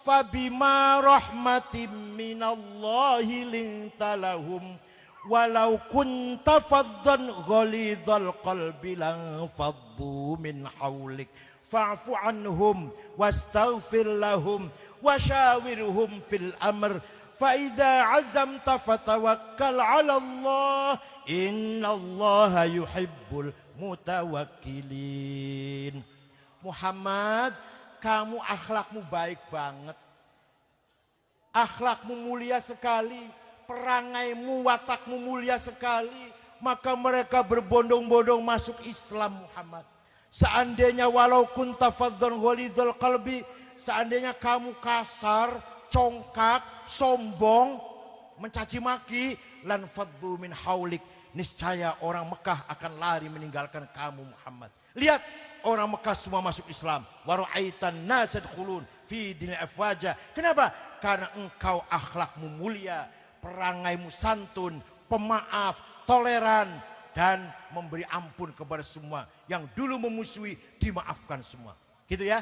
Fabima rahmatim minallahi lintalahum. Walau kunta faddan ghalidhal qalbi lan faddu min haulik. Fa'fu anhum wastaghfir lahum. وشاورهم في الأمر فإذا عزمت فتوكل على الله إن الله يحب mutawakkilin. Muhammad, kamu akhlakmu baik banget. Akhlakmu mulia sekali, perangaimu, watakmu mulia sekali. Maka mereka berbondong-bondong masuk Islam Muhammad. Seandainya walau kunta faddan ghalidhal qalbi, seandainya kamu kasar, congkak, sombong, mencaci maki, lan faddu min haulik, niscaya orang Mekah akan lari meninggalkan kamu Muhammad. Lihat, orang Mekah semua masuk Islam. Wa ra'aitan nas yadkhulun fi dinil afwaja. Kenapa? Karena engkau akhlakmu mulia, perangaimu santun, pemaaf, toleran, dan memberi ampun kepada semua. Yang dulu memusuhi dimaafkan semua. Gitu ya.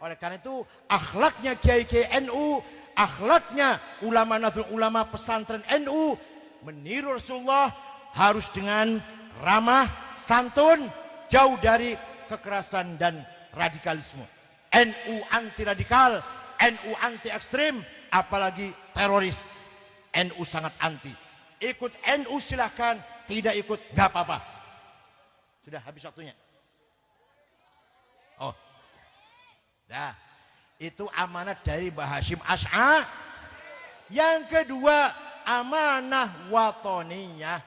Oleh karena itu akhlaknya Kiai-Kiai NU, akhlaknya ulama Nahdlatul Ulama pesantren NU meniru Rasulullah harus dengan ramah, santun, jauh dari kekerasan dan radikalisme. NU anti radikal, NU anti ekstrim, apalagi teroris. NU sangat anti. Ikut NU silahkan, tidak ikut nggak apa-apa. Sudah habis waktunya. Oh, dah. Itu amanat dari Mbah Hasyim Asy'ari. Yang kedua, amanah watoniyah.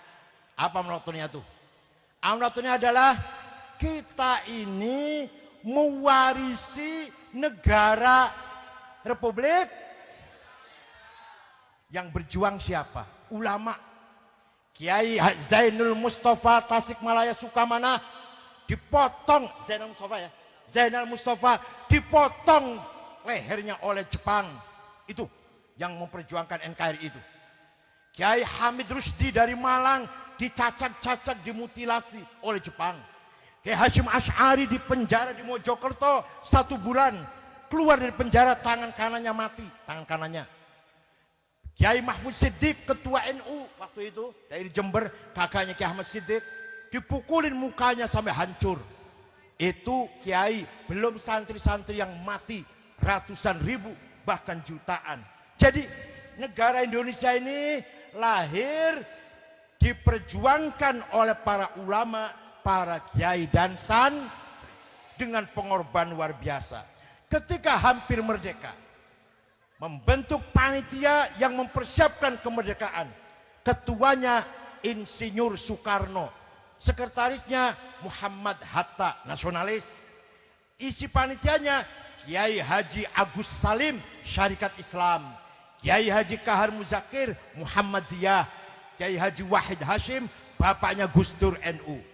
Apa amanah watoniyah itu? Amanah watoniyah adalah kita ini mewarisi negara Republik. Yang berjuang siapa? Ulama. Kiai Zainul Mustafa Tasikmalaya Sukamana dipotong, Zainal Mustafa ya. Zainal Mustafa dipotong lehernya oleh Jepang. Itu yang memperjuangkan NKRI itu. Kiai Hamid Rusdi dari Malang dicacat-cacat, dimutilasi oleh Jepang. Kiai Hasyim Asy'ari di penjara di Mojokerto 1 bulan. Keluar dari penjara, tangan kanannya mati, tangan kanannya. Kiai Mahfud Siddiq, ketua NU waktu itu dari Jember, kakaknya Kiai Ahmad Siddiq, dipukulin mukanya sampai hancur. Itu kiai, belum santri-santri yang mati ratusan ribu, bahkan jutaan. Jadi negara Indonesia ini lahir diperjuangkan oleh para ulama, para kiai dan santri dengan pengorbanan luar biasa. Ketika hampir merdeka, membentuk panitia yang mempersiapkan kemerdekaan. Ketuanya Insinyur Soekarno, sekretarisnya Muhammad Hatta, nasionalis. Isi panitianya Kiai Haji Agus Salim, Syarikat Islam. Kiai Haji Kahar Muzakir, Muhammadiyah. Kiai Haji Wahid Hashim, bapaknya Gus Dur NU.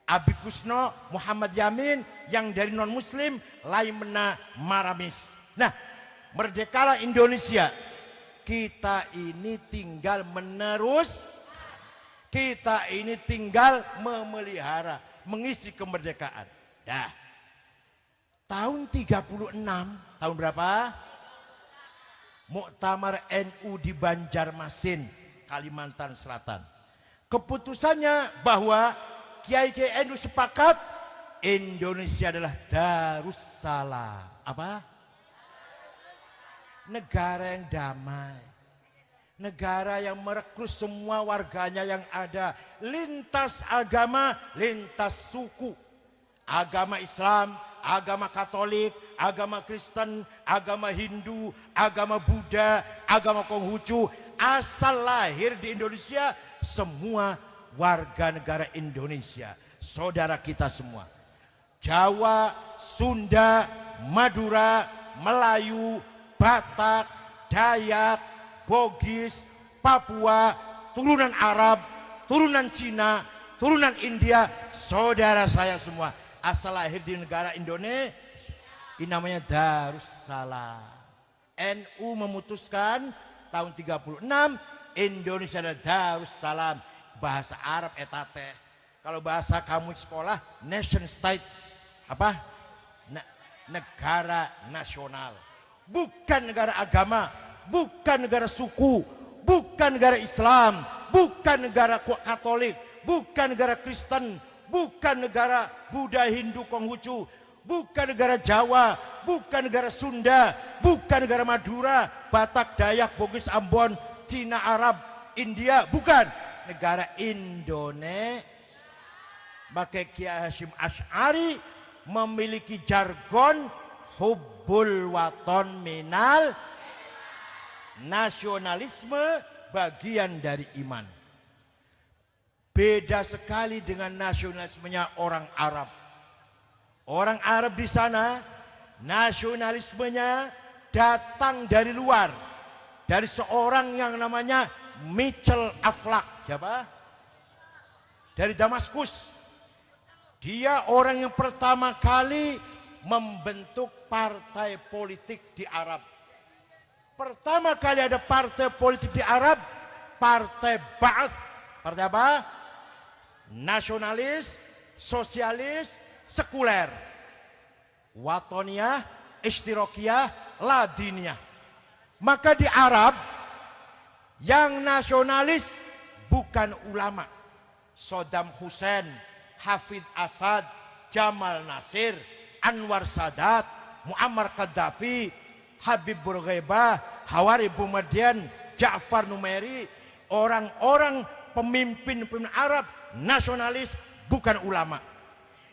Abi Kusno, Muhammad Yamin yang dari non muslim, Laimena Maramis. Nah, merdekalah Indonesia. Kita ini tinggal menerus, kita ini tinggal memelihara, mengisi kemerdekaan. Dah. Tahun 36, tahun berapa? Muktamar NU di Banjarmasin, Kalimantan Selatan. Keputusannya bahwa Kiai-Kiai NU sepakat Indonesia adalah Darussalam. Apa? Negara yang damai. Negara yang merekrut semua warganya yang ada. Lintas agama, lintas suku. Agama Islam, agama Katolik, agama Kristen, agama Hindu, agama Buddha, agama Konghucu. Asal lahir di Indonesia, semua warga negara Indonesia. Saudara kita semua. Jawa, Sunda, Madura, Melayu, Batak, Dayak, Bugis, Papua, turunan Arab, turunan Cina, turunan India, saudara saya semua asal lahir di negara Indonesia. Ini namanya Darussalam. NU memutuskan tahun 36 Indonesia adalah Darussalam. Bahasa Arab etate. Kalau bahasa kamu sekolah nation state apa? Negara nasional. Bukan negara agama, bukan negara suku, bukan negara Islam, bukan negara Katolik, bukan negara Kristen, bukan negara Buddha, Hindu, Konghucu, bukan negara Jawa, bukan negara Sunda, bukan negara Madura, Batak, Dayak, Bugis, Ambon, Cina, Arab, India, bukan. Negara Indonesia. Maka Kiai Hasyim Asy'ari memiliki jargon hubbul waton minal nasionalisme bagian dari iman. Beda sekali dengan nasionalismenya orang Arab. Orang Arab di sana nasionalismenya datang dari luar, dari seorang yang namanya Mitchell Aflaq. Siapa? Dari Damaskus. Dia orang yang pertama kali membentuk partai politik di Arab. Pertama kali ada partai politik di Arab, Partai Ba'ath. Partai apa? Nasionalis, sosialis, sekuler. Watoniyah, Ishtirakiyah, Ladiniyah. Maka di Arab yang nasionalis bukan ulama. Saddam Hussein, Hafid Asad, Jamal Nasir, Anwar Sadat, Muammar Gaddafi, Habib Bourguiba, Hawari Boumediene, Ja'far Numeri, orang-orang pemimpin Arab nasionalis bukan ulama.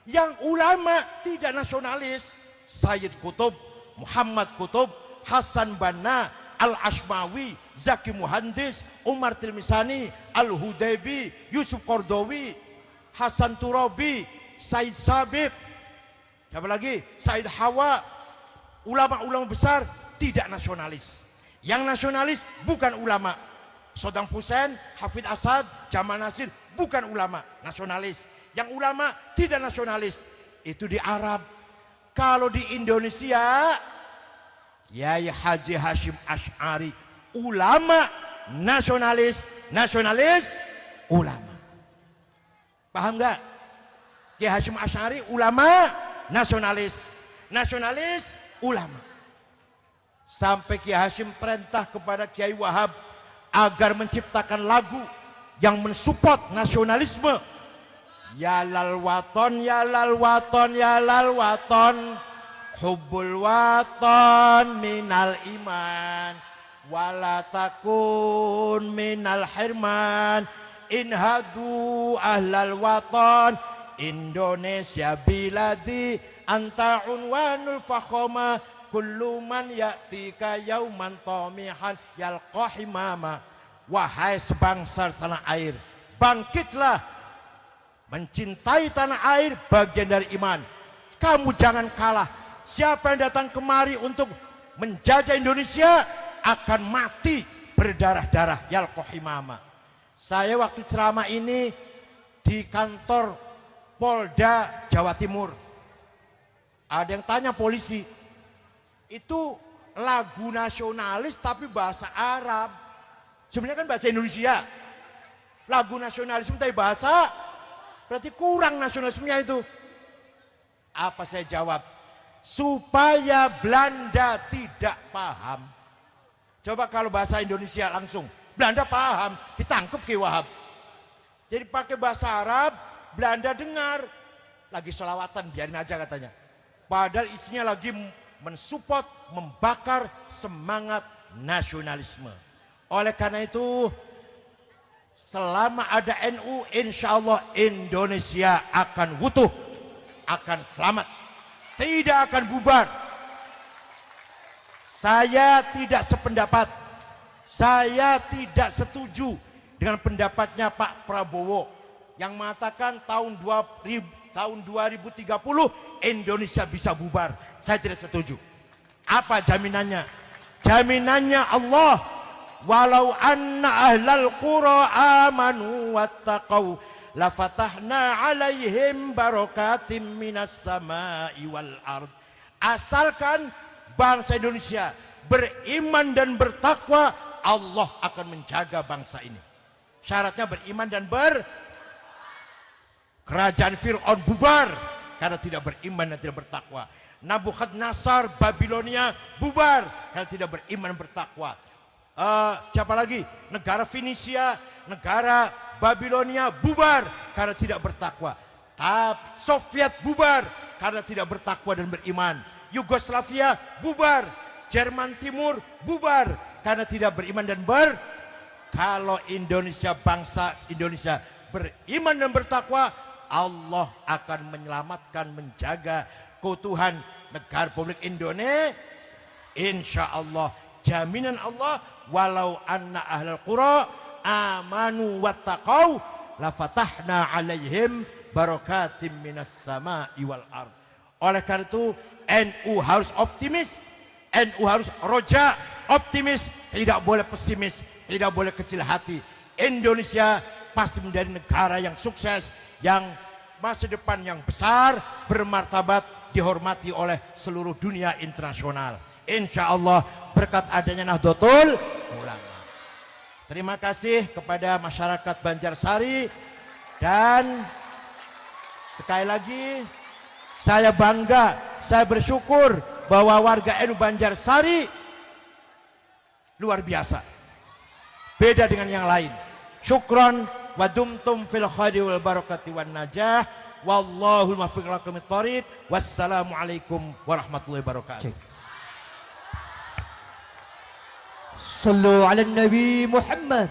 Yang ulama tidak nasionalis, Sayyid Qutb, Muhammad Qutb, Hasan Banna, Al-Ashmawi, Zaki Muhandis, Umar Tilmisani, Al-Hudaybi, Yusuf Qardawi, Hasan Turabi, Said Sabiq, siapa lagi? Said Hawa. Ulama-ulama besar tidak nasionalis. Yang nasionalis bukan ulama. Saddam Hussein, Hafid Asad, Jamal Nasir bukan ulama nasionalis. Yang ulama tidak nasionalis. Itu di Arab. Kalau di Indonesia, Kiai Haji Hasyim Asy'ari ulama nasionalis, nasionalis ulama. Paham nggak? Kiai Hasyim Asy'ari ulama nasionalis, nasionalis ulama. Sampai Kiai Hasyim perintah kepada Kiai Wahab agar menciptakan lagu yang mensupport nasionalisme. Ya lal waton, ya lal waton, ya lal waton, hubbul waton minal iman, wala takun minal hirman, inhadu ahlal waton, Indonesia biladi, anta unwanul fakhoma, kullu man ya'tika yauman tamihan yalqa himama. Wahai sebangsa tanah air, bangkitlah. Mencintai tanah air bagian dari iman. Kamu jangan kalah. Siapa yang datang kemari untuk menjajah Indonesia akan mati berdarah-darah. Yalqa himama. Saya waktu ceramah ini di kantor Polda Jawa Timur. Ada yang tanya polisi, itu lagu nasionalis tapi bahasa Arab. Sebenarnya kan bahasa Indonesia. Lagu nasionalisme tapi bahasa, berarti kurang nasionalismenya itu. Apa saya jawab? Supaya Belanda tidak paham. Coba kalau bahasa Indonesia langsung, Belanda paham, ditangkap Ki Wahab. Jadi pakai bahasa Arab, Belanda dengar. Lagi sholawatan, biarin aja katanya. Padahal isinya lagi mensupport, membakar semangat nasionalisme. Oleh karena itu, selama ada NU, insya Allah Indonesia akan utuh, akan selamat, tidak akan bubar. Saya tidak sependapat, saya tidak setuju dengan pendapatnya Pak Prabowo yang mengatakan tahun 2030 Indonesia bisa bubar. Saya tidak setuju. Apa jaminannya? Jaminannya Allah, walau anna ahlal qura amanu wattaqau lafatahna alaihim barakatim minas samai wal ard. Asalkan bangsa Indonesia beriman dan bertakwa, Allah akan menjaga bangsa ini. Syaratnya beriman dan kerajaan Fir'aun bubar karena tidak beriman dan tidak bertakwa. Nabukadnasar Babilonia bubar karena tidak beriman dan bertakwa. Siapa lagi? Negara Fenisia, negara Babilonia bubar karena tidak bertakwa. Soviet bubar karena tidak bertakwa dan beriman. Yugoslavia bubar, Jerman Timur bubar karena tidak beriman dan Kalau Indonesia, bangsa Indonesia beriman dan bertakwa, Allah akan menyelamatkan, menjaga keutuhan negara Republik Indonesia. Insya Allah, jaminan Allah, walau anna ahlal qura amanu wattaqau lafatahna alaihim barakatim minas sama'i wal ard. Oleh karena itu NU harus optimis, NU harus roja, optimis, tidak boleh pesimis, tidak boleh kecil hati. Indonesia pasti menjadi negara yang sukses, yang masa depan yang besar, bermartabat, dihormati oleh seluruh dunia internasional. Insya Allah berkat adanya Nahdlatul Ulama. Terima kasih kepada masyarakat Banjarsari, dan sekali lagi saya bangga, saya bersyukur bahwa warga NU Banjarsari luar biasa, beda dengan yang lain. Syukron wa dumtum fil khairi wal barakati wan najah, wallahul muwaffiq ila aqwamit thoriq. Wassalamualaikum warahmatullahi wabarakatuh. صلوا على النبي محمد.